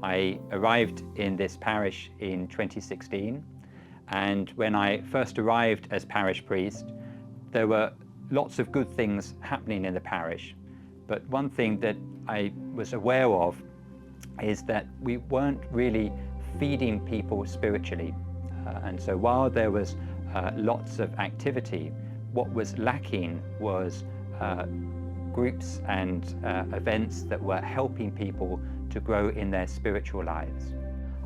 I arrived in this parish in 2016, and when I first arrived as parish priest, there were lots of good things happening in the parish. But one thing that I was aware of is that we weren't really feeding people spiritually. And so while there was lots of activity, what was lacking was groups and events that were helping people to grow in their spiritual lives.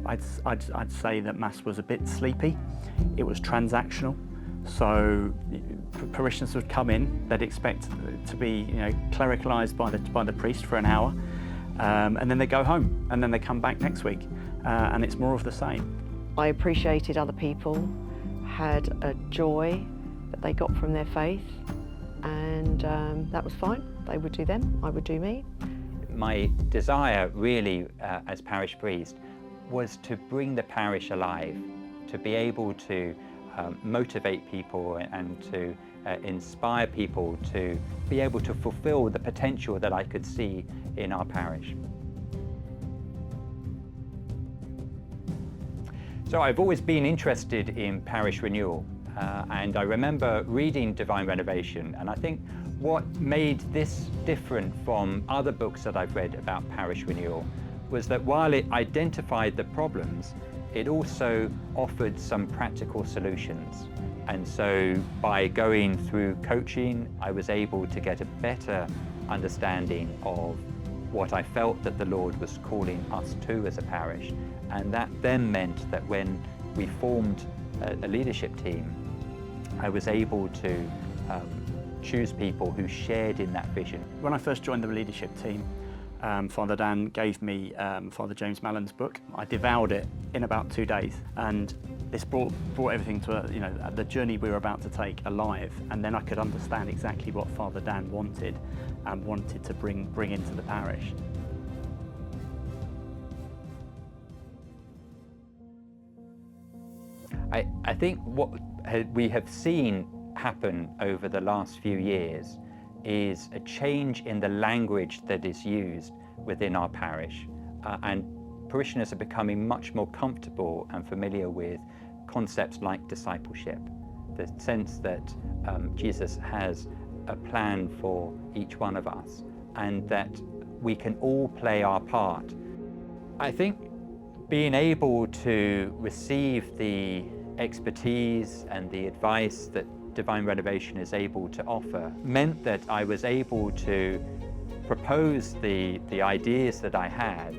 I'd say that Mass was a bit sleepy. It was transactional. So parishioners would come in, they'd expect to be clericalised by the priest for an hour, and then they go home, and then they come back next week, and it's more of the same. I appreciated other people had a joy that they got from their faith, and that was fine. They would do them, I would do me. My desire really as parish priest was to bring the parish alive, to be able to motivate people and to inspire people to be able to fulfill the potential that I could see in our parish. So I've always been interested in parish renewal, and I remember reading Divine Renovation, and I think what made this different from other books that I've read about parish renewal was that while it identified the problems, it also offered some practical solutions. And so by going through coaching, I was able to get a better understanding of what I felt that the Lord was calling us to as a parish. And that then meant that when we formed a leadership team, I was able to choose people who shared in that vision. When I first joined the leadership team, Father Dan gave me Father James Mallon's book. I devoured it in about 2 days, and this brought everything to the journey we were about to take alive. And then I could understand exactly what Father Dan wanted and wanted to bring into the parish. I think what we have seen happen over the last few years is a change in the language that is used within our parish, and parishioners are becoming much more comfortable and familiar with concepts like discipleship, the sense that Jesus has a plan for each one of us and that we can all play our part. I think being able to receive the expertise and the advice that Divine Renovation is able to offer meant that I was able to propose the ideas that I had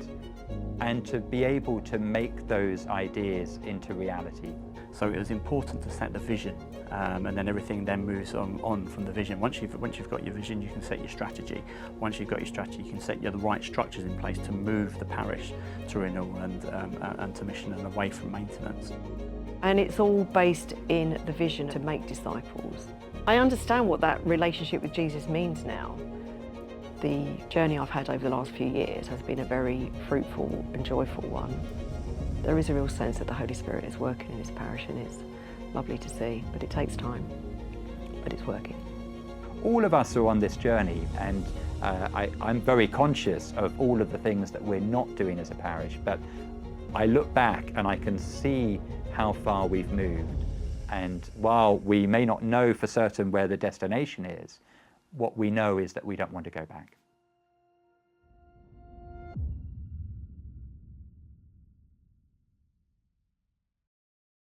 and to be able to make those ideas into reality. So it was important to set the vision, and then everything then moves on from the vision. Once you've got your vision, you can set your strategy. Once you've got your strategy, you can set the right structures in place to move the parish to renewal and to mission and away from maintenance. And it's all based in the vision to make disciples. I understand what that relationship with Jesus means now. The journey I've had over the last few years has been a very fruitful and joyful one. There is a real sense that the Holy Spirit is working in this parish, and it's lovely to see, but it takes time, but it's working. All of us are on this journey, and I'm very conscious of all of the things that we're not doing as a parish, but I look back and I can see how far we've moved. And while we may not know for certain where the destination is, what we know is that we don't want to go back.